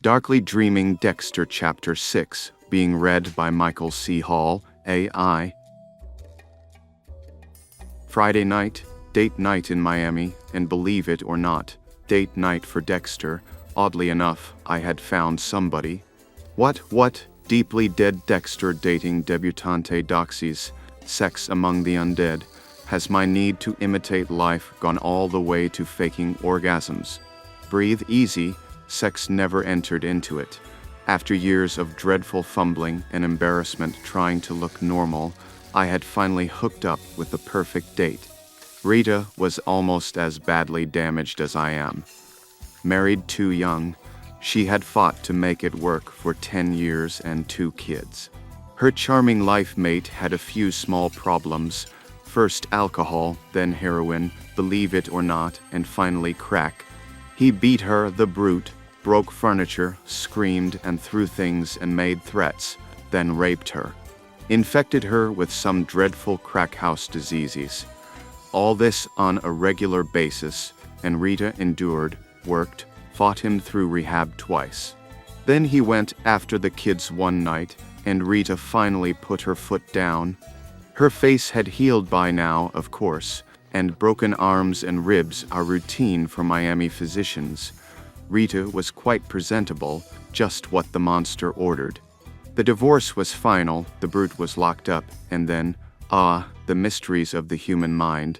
Darkly Dreaming Dexter Chapter 6, being read by Michael C. Hall, AI. Friday night, date night in Miami, and believe it or not, date night for Dexter. Oddly enough, I had found somebody. What? Deeply dead Dexter dating debutante doxies, sex among the undead. Has my need to imitate life gone all the way to faking orgasms? Breathe easy, sex never entered into it. After years of dreadful fumbling and embarrassment trying to look normal, I had finally hooked up with the perfect date. Rita was almost as badly damaged as I am. Married too young, she had fought to make it work for 10 years and 2 kids. Her charming life mate had a few small problems. First alcohol, then heroin, believe it or not, and finally crack. He beat her, the brute, broke furniture, screamed and threw things and made threats, then raped her. Infected her with some dreadful crack house diseases. All this on a regular basis, and Rita endured, worked, fought him through rehab twice. Then he went after the kids one night, and Rita finally put her foot down. Her face had healed by now, of course, and broken arms and ribs are routine for Miami physicians. Rita was quite presentable, just what the monster ordered. The divorce was final, the brute was locked up, and then, the mysteries of the human mind.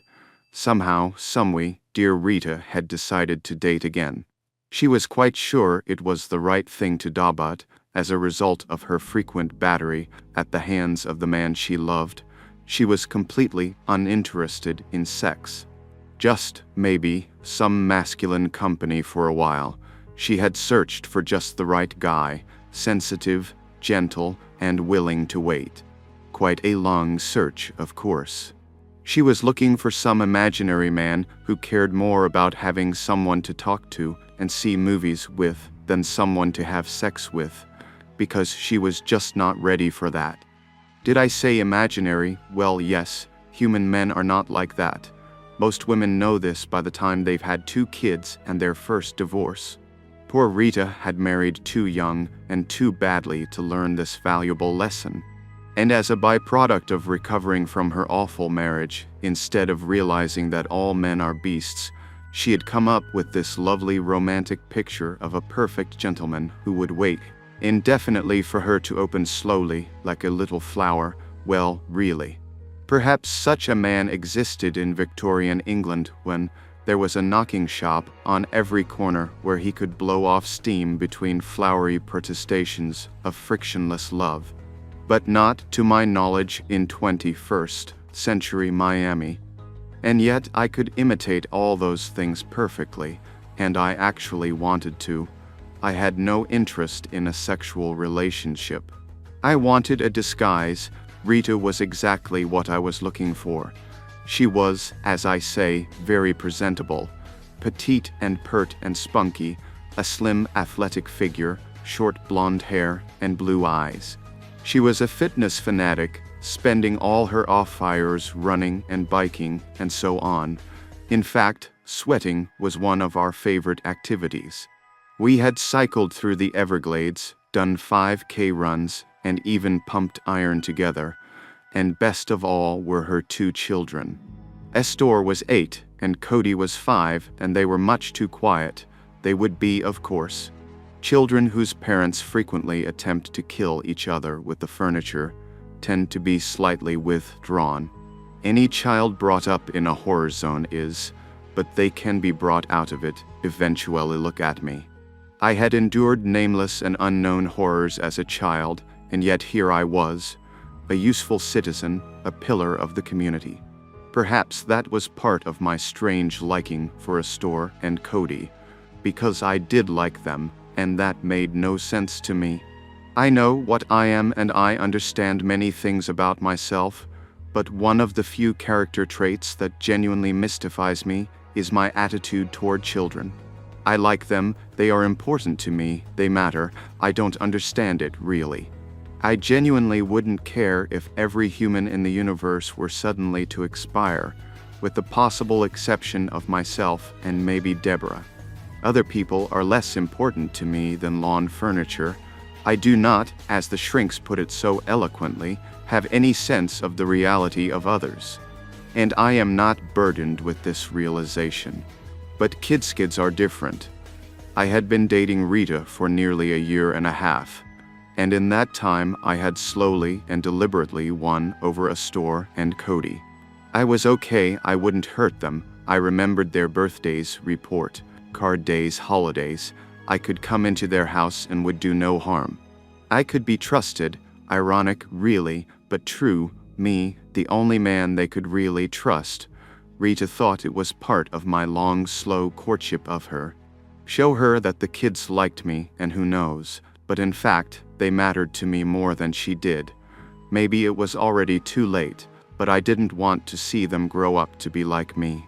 Somehow, someway, dear Rita had decided to date again. She was quite sure it was the right thing to do, but, as a result of her frequent battery at the hands of the man she loved, she was completely uninterested in sex. Just, maybe, some masculine company for a while. She had searched for just the right guy, sensitive, gentle, and willing to wait. Quite a long search, of course. She was looking for some imaginary man who cared more about having someone to talk to and see movies with than someone to have sex with, because she was just not ready for that. Did I say imaginary? Well, yes, human men are not like that. Most women know this by the time they've had 2 kids and their first divorce. Poor Rita had married too young and too badly to learn this valuable lesson. And as a byproduct of recovering from her awful marriage, instead of realizing that all men are beasts, she had come up with this lovely romantic picture of a perfect gentleman who would wait indefinitely for her to open slowly, like a little flower. Well, really. Perhaps such a man existed in Victorian England when there was a knocking shop on every corner where he could blow off steam between flowery protestations of frictionless love. But not, to my knowledge, in 21st century Miami. And yet I could imitate all those things perfectly, and I actually wanted to. I had no interest in a sexual relationship. I wanted a disguise. Rita was exactly what I was looking for. She was, as I say, very presentable. Petite and pert and spunky, a slim athletic figure, short blonde hair, and blue eyes. She was a fitness fanatic, spending all her off hours running and biking and so on. In fact, sweating was one of our favorite activities. We had cycled through the Everglades, done 5K runs, and even pumped iron together. And best of all were her 2 children. Estor was 8, and Cody was 5, and they were much too quiet. They would be, of course. Children whose parents frequently attempt to kill each other with the furniture tend to be slightly withdrawn. Any child brought up in a horror zone is, but they can be brought out of it, eventually. Look at me. I had endured nameless and unknown horrors as a child, and yet here I was, a useful citizen, a pillar of the community. Perhaps that was part of my strange liking for Estor and Cody, because I did like them, and that made no sense to me. I know what I am and I understand many things about myself, but one of the few character traits that genuinely mystifies me is my attitude toward children. I like them, they are important to me, they matter. I don't understand it, really. I genuinely wouldn't care if every human in the universe were suddenly to expire, with the possible exception of myself and maybe Deborah. Other people are less important to me than lawn furniture. I do not, as the shrinks put it so eloquently, have any sense of the reality of others. And I am not burdened with this realization. But kidskids are different. I had been dating Rita for nearly a year and a half, and in that time I had slowly and deliberately won over Astor and Cody. I was okay, I wouldn't hurt them. I remembered their birthdays, report, card days, holidays. I could come into their house and would do no harm. I could be trusted, ironic really, but true, me, the only man they could really trust. Rita thought it was part of my long, slow courtship of her. Show her that the kids liked me, and who knows, but in fact, they mattered to me more than she did. Maybe it was already too late, but I didn't want to see them grow up to be like me.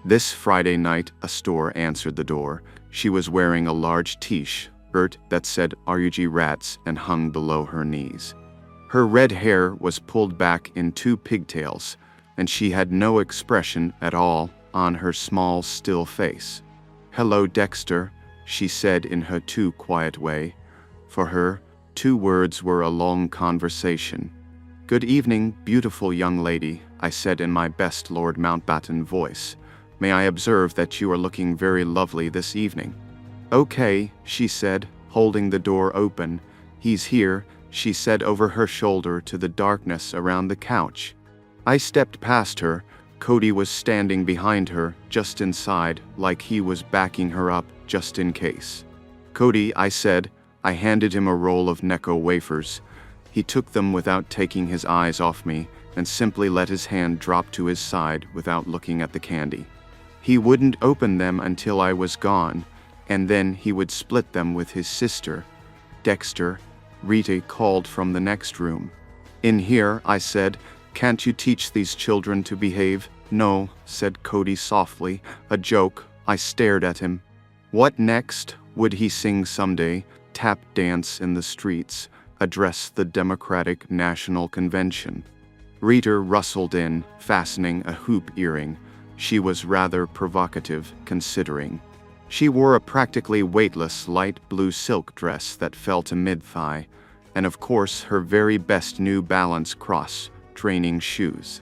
This Friday night, Astor answered the door. She was wearing a large t-shirt that said RUG Rats and hung below her knees. Her red hair was pulled back in 2 pigtails, and she had no expression at all on her small, still face. "Hello, Dexter," she said in her too quiet way. For her, 2 words were a long conversation. "Good evening, beautiful young lady," I said in my best Lord Mountbatten voice. "May I observe that you are looking very lovely this evening?" "Okay," she said, holding the door open. "He's here," she said over her shoulder to the darkness around the couch. I stepped past her. Cody was standing behind her, just inside, like he was backing her up, just in case. "Cody," I said. I handed him a roll of Necco wafers. He took them without taking his eyes off me, and simply let his hand drop to his side without looking at the candy. He wouldn't open them until I was gone, and then he would split them with his sister. "Dexter," Rita called from the next room. "In here," I said. "Can't you teach these children to behave?" "No," said Cody softly. "A joke." I stared at him. What next? Would he sing someday, tap dance in the streets, address the Democratic National Convention? Rita rustled in, fastening a hoop earring. She was rather provocative, considering. She wore a practically weightless light blue silk dress that fell to mid-thigh, and of course her very best New Balance cross-training shoes.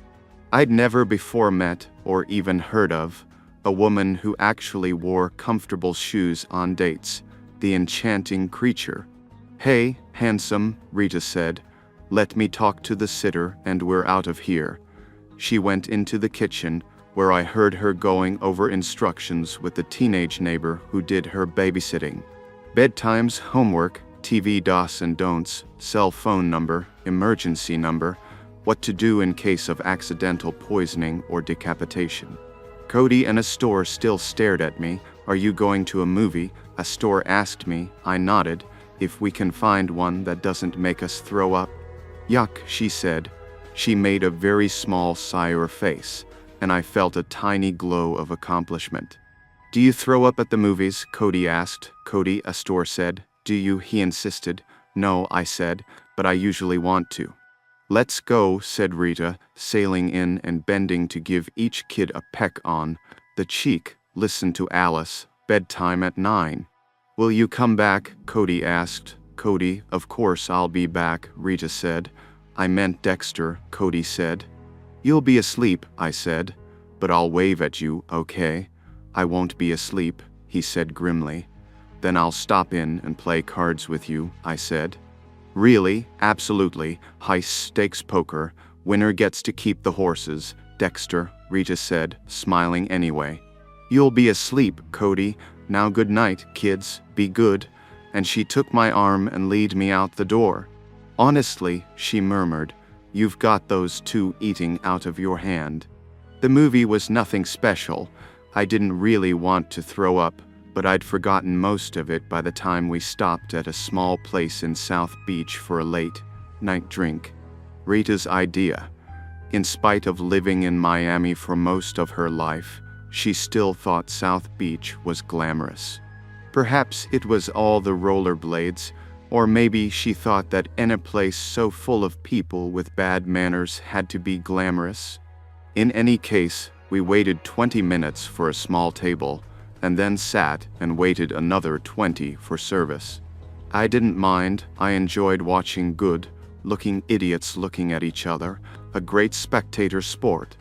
I'd never before met, or even heard of, a woman who actually wore comfortable shoes on dates, the enchanting creature. "Hey, handsome," Rita said. "Let me talk to the sitter and we're out of here." She went into the kitchen, where I heard her going over instructions with the teenage neighbor who did her babysitting. Bedtimes, homework, TV dos and don'ts, cell phone number, emergency number, what to do in case of accidental poisoning or decapitation. Cody and Astor still stared at me. "Are you going to a movie?" Astor asked me. I nodded. "If we can find one that doesn't make us throw up." "Yuck," she said. She made a very small sour face, and I felt a tiny glow of accomplishment. "Do you throw up at the movies?" Cody asked. "Cody," Astor said. "Do you?" he insisted. "No," I said, "but I usually want to." "Let's go," said Rita, sailing in and bending to give each kid a peck on the cheek. "Listen to Alice, bedtime at 9. "Will you come back?" Cody asked. "Cody, of course I'll be back," Rita said. "I meant Dexter," Cody said. "You'll be asleep," I said. "But I'll wave at you, okay?" "I won't be asleep," he said grimly. "Then I'll stop in and play cards with you," I said. "Really?" "Absolutely. High-stakes poker. Winner gets to keep the horses." "Dexter," Rita said, smiling anyway. "You'll be asleep, Cody. Now good night, kids. Be good." And she took my arm and led me out the door. "Honestly," she murmured, "you've got those 2 eating out of your hand." The movie was nothing special. I didn't really want to throw up, but I'd forgotten most of it by the time we stopped at a small place in South Beach for a late-night drink. Rita's idea. In spite of living in Miami for most of her life, she still thought South Beach was glamorous. Perhaps it was all the rollerblades, or maybe she thought that any place so full of people with bad manners had to be glamorous. In any case, we waited 20 minutes for a small table. and then sat and waited another 20 for service. I didn't mind. I enjoyed watching good-looking idiots looking at each other, a great spectator sport.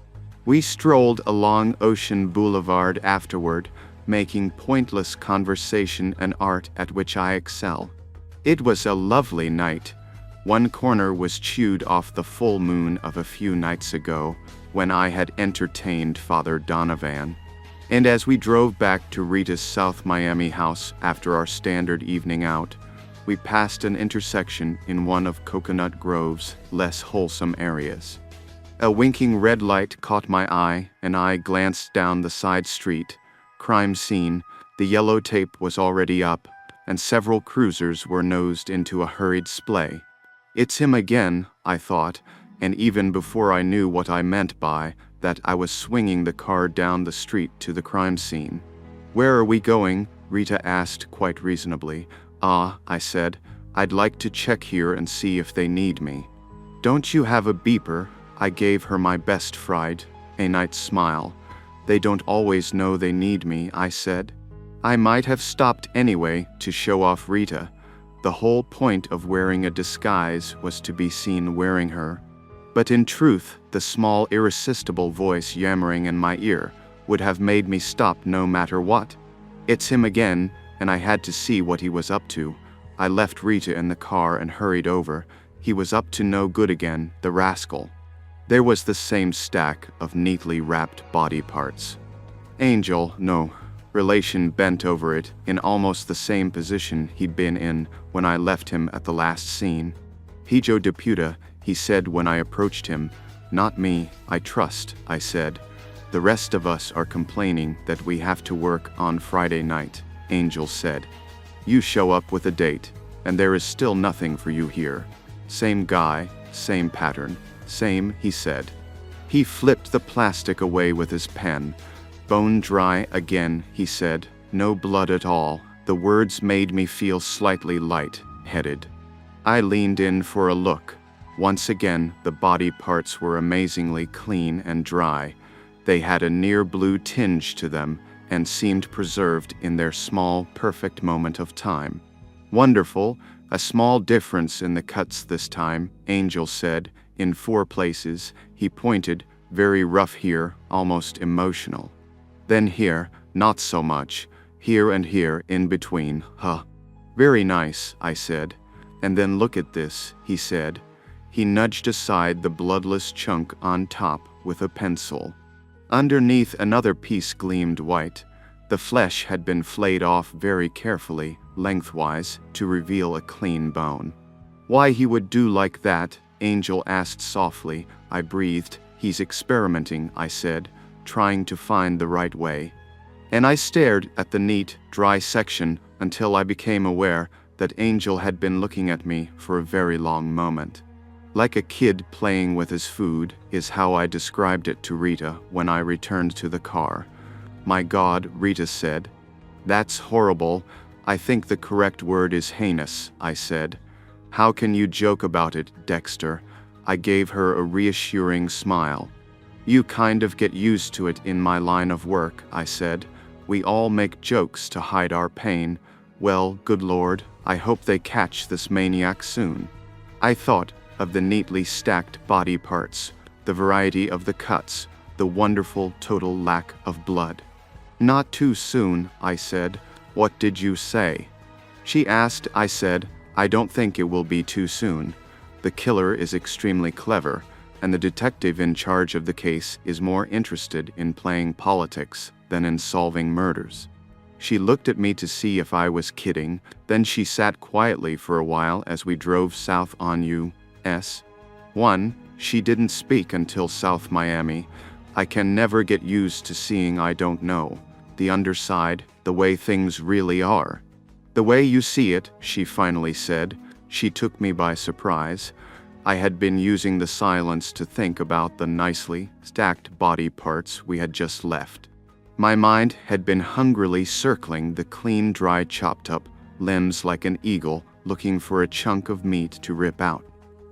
We strolled along Ocean Boulevard afterward, making pointless conversation an art at which I excel. It was a lovely night. One corner was chewed off the full moon of a few nights ago, when I had entertained Father Donovan. And as we drove back to Rita's South Miami house after our standard evening out, we passed an intersection in one of Coconut Grove's less wholesome areas. A winking red light caught my eye, and I glanced down the side street. Crime scene. The yellow tape was already up, and several cruisers were nosed into a hurried splay. It's him again, I thought, and even before I knew what I meant by that, I was swinging the car down the street to the crime scene. "Where are we going?" Rita asked quite reasonably. I said, "I'd like to check here and see if they need me." "Don't you have a beeper?" I gave her my best Friday-night smile. "They don't always know they need me," I said. I might have stopped anyway to show off Rita. The whole point of wearing a disguise was to be seen wearing her. But in truth, the small, irresistible voice yammering in my ear would have made me stop no matter what. It's him again, and I had to see what he was up to. I left Rita in the car and hurried over. He was up to no good again, the rascal. There was the same stack of neatly wrapped body parts. Angel, no relation, bent over it in almost the same position he'd been in when I left him at the last scene. "Hijo de puta," he said when I approached him. "Not me, I trust," I said. "The rest of us are complaining that we have to work on Friday night," Angel said. "You show up with a date, and there is still nothing for you here. Same guy, same pattern, same," he said. He flipped the plastic away with his pen. "Bone dry again," he said. "No blood at all." The words made me feel slightly light-headed. I leaned in for a look. Once again, the body parts were amazingly clean and dry. They had a near blue tinge to them and seemed preserved in their small, perfect moment of time. "Wonderful. A small difference in the cuts this time," Angel said. "In 4 places," he pointed, "very rough here, almost emotional. Then here, not so much. Here and here in between, huh? Very nice," I said. "And then look at this," he said. He nudged aside the bloodless chunk on top with a pencil. Underneath, another piece gleamed white. The flesh had been flayed off very carefully, lengthwise, to reveal a clean bone. "Why he would do like that?" Angel asked softly. I breathed. "He's experimenting," I said, trying to find the right way. And I stared at the neat, dry section until I became aware that Angel had been looking at me for a very long moment. Like a kid playing with his food, is how I described it to Rita when I returned to the car. "My God," Rita said. "That's horrible. I think the correct word is heinous," I said. "How can you joke about it, Dexter?" I gave her a reassuring smile. "You kind of get used to it in my line of work," I said. "We all make jokes to hide our pain. Well, good Lord, I hope they catch this maniac soon." I thought of the neatly stacked body parts, the variety of the cuts, the wonderful total lack of blood. "Not too soon," I said. "What did you say?" She asked. I said, "I don't think it will be too soon. The killer is extremely clever, and the detective in charge of the case is more interested in playing politics than in solving murders." She looked at me to see if I was kidding, then she sat quietly for a while as we drove south on US 1. She didn't speak until South Miami. I can never get used to seeing I don't know. The underside, the way things really are. "The way you see it," she finally said. She took me by surprise. I had been using the silence to think about the nicely stacked body parts we had just left. My mind had been hungrily circling the clean, dry, chopped-up limbs like an eagle looking for a chunk of meat to rip out.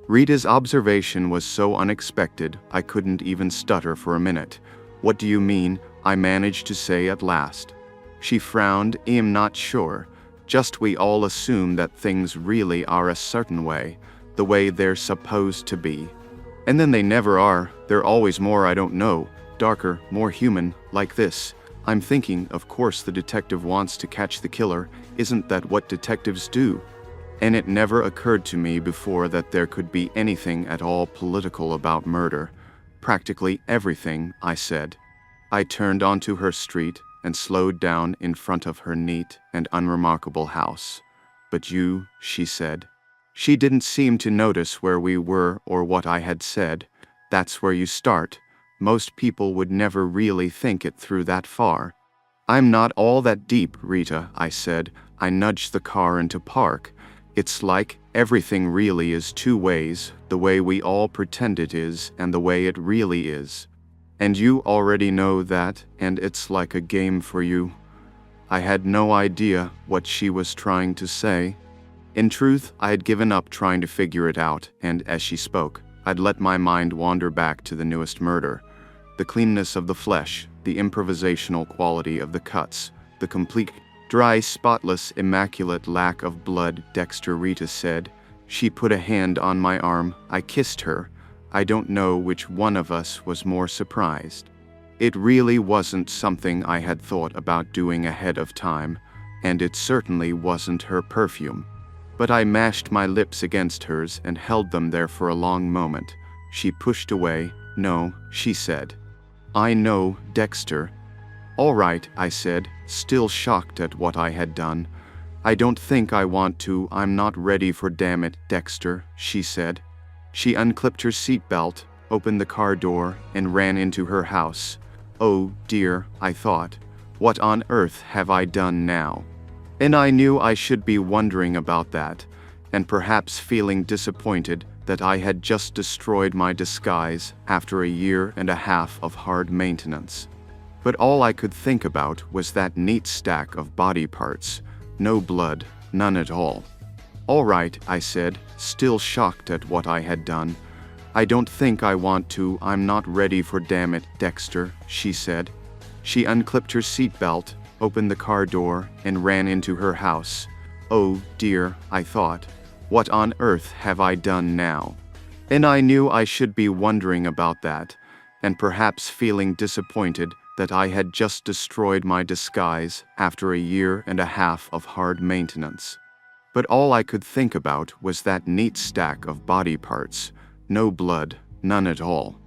Rita's observation was so unexpected I couldn't even stutter for a minute. "What do you mean?" I managed to say at last. She frowned. I'm not sure. Just we all assume that things really are a certain way, the way they're supposed to be. And then they never are. They're always more, I don't know, darker, more human, like this. I'm thinking, of course the detective wants to catch the killer. Isn't that what detectives do? And it never occurred to me before that there could be anything at all political about murder. Practically everything, I said. I turned onto her street and slowed down in front of her neat and unremarkable house. But you, she said. She didn't seem to notice where we were or what I had said. That's where you start. Most people would never really think it through that far. I'm not all that deep, Rita, I said. I nudged the car into park. It's like everything really is two ways, the way we all pretend it is and the way it really is. And you already know that, and it's like a game for you. I had no idea what she was trying to say. In truth, I had given up trying to figure it out, and as she spoke, I'd let my mind wander back to the newest murder. The cleanness of the flesh, the improvisational quality of the cuts, the complete, dry, spotless, immaculate lack of blood, Dexter, Rita said. She put a hand on my arm. I kissed her. I don't know which one of us was more surprised. It really wasn't something I had thought about doing ahead of time, and it certainly wasn't her perfume. But I mashed my lips against hers and held them there for a long moment. She pushed away. No, she said. I know, Dexter. All right, I said, still shocked at what I had done. I don't think I want to. I'm not ready for damn it, Dexter, she said. She unclipped her seatbelt, opened the car door, and ran into her house. Oh, dear, I thought. What on earth have I done now? And I knew I should be wondering about that, and perhaps feeling disappointed that I had just destroyed my disguise after a year and a half of hard maintenance. But all I could think about was that neat stack of body parts. No blood, none at all. All right, I said, still shocked at what I had done. I don't think I want to. I'm not ready for damn it, Dexter, she said. She unclipped her seatbelt, opened the car door, and ran into her house. Oh, dear, I thought. What on earth have I done now? And I knew I should be wondering about that, and perhaps feeling disappointed that I had just destroyed my disguise after a year and a half of hard maintenance. But all I could think about was that neat stack of body parts. No blood, none at all.